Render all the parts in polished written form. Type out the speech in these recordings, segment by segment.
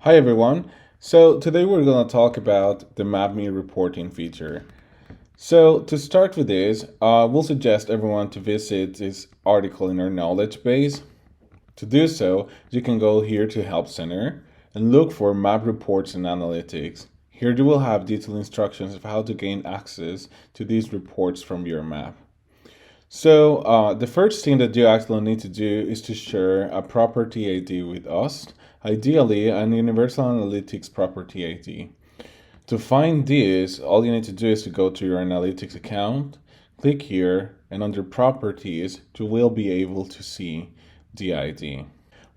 Hi everyone. So today we're going to talk about the Mapme reporting feature. So to start with this, we'll suggest everyone to visit this article in our knowledge base. To do so, you can go here to Help Center and look for Map Reports and Analytics. Here you will have detailed instructions of how to gain access to these reports from your map. So the first thing that you actually need to do is to share a property ID with us, ideally an Universal Analytics property ID. To find this, all you need to do is to go to your analytics account, click here, and under properties, you will be able to see the ID.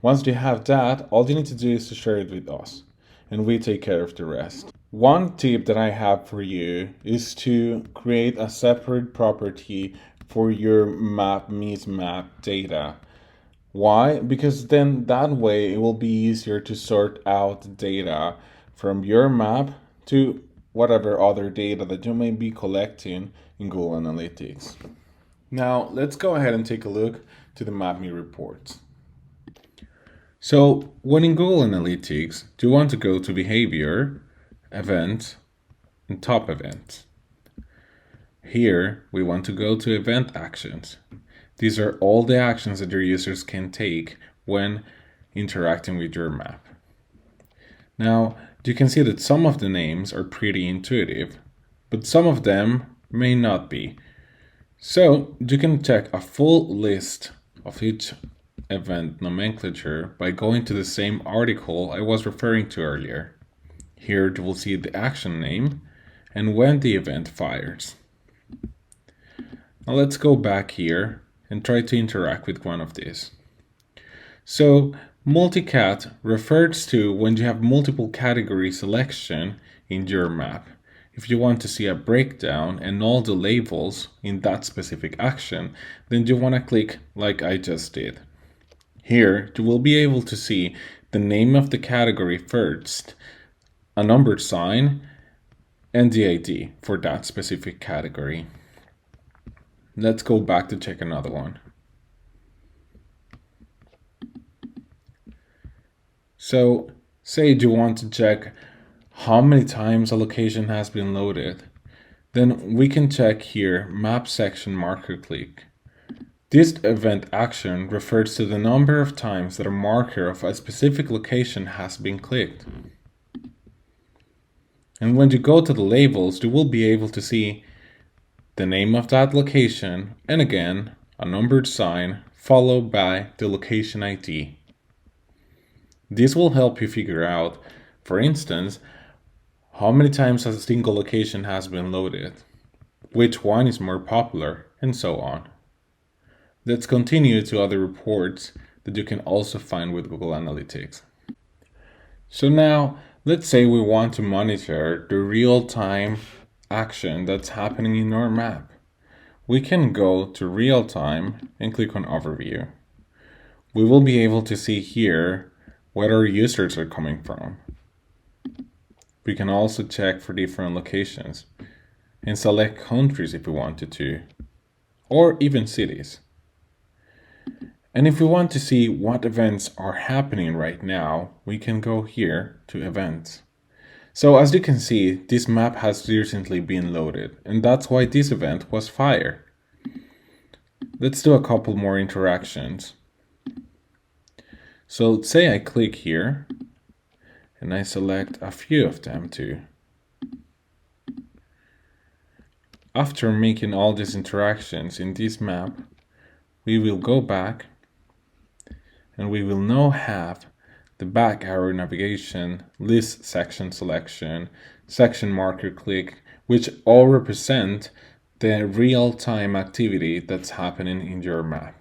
Once you have that, all you need to do is to share it with us, and we take care of the rest. One tip that I have for you is to create a separate property for your Mapme's map data. Why? Because then that way it will be easier to sort out data from your map to whatever other data that you may be collecting in Google Analytics. Now let's go ahead and take a look to the Mapme reports. So when in Google Analytics, you want to go to Behavior, Event, and Top Events. Here, we want to go to Event Actions. These are all the actions that your users can take when interacting with your map. Now, you can see that some of the names are pretty intuitive, but some of them may not be. So, you can check a full list of each event nomenclature by going to the same article I was referring to earlier. Here, you will see the action name and when the event fires. Now let's go back here and try to interact with one of these. So multicat refers to when you have multiple category selection in your map. If you want to see a breakdown and all the labels in that specific action, then you want to click like I just did. Here you will be able to see the name of the category first, a numbered sign, and the ID for that specific category. Let's go back to check another one. So say you want to check how many times a location has been loaded. Then we can check here map section marker click. This event action refers to the number of times that a marker of a specific location has been clicked. And when you go to the labels, you will be able to see the name of that location, and again, a numbered sign followed by the location ID. This will help you figure out, for instance, how many times a single location has been loaded, which one is more popular, and so on. Let's continue to other reports that you can also find with Google Analytics. So now, let's say we want to monitor the real-time action that's happening in our map. We can go to real time and click on overview. We will be able to see here where our users are coming from. We can also check for different locations and select countries if we wanted to, or even cities. And if we want to see what events are happening right now, we can go here to events. So as you can see, this map has recently been loaded, and that's why this event was fire. Let's do a couple more interactions. So say I click here, and I select a few of them too. After making all these interactions in this map, we will go back, and we will now have the back arrow navigation, list section selection, section marker click, which all represent the real-time activity that's happening in your map.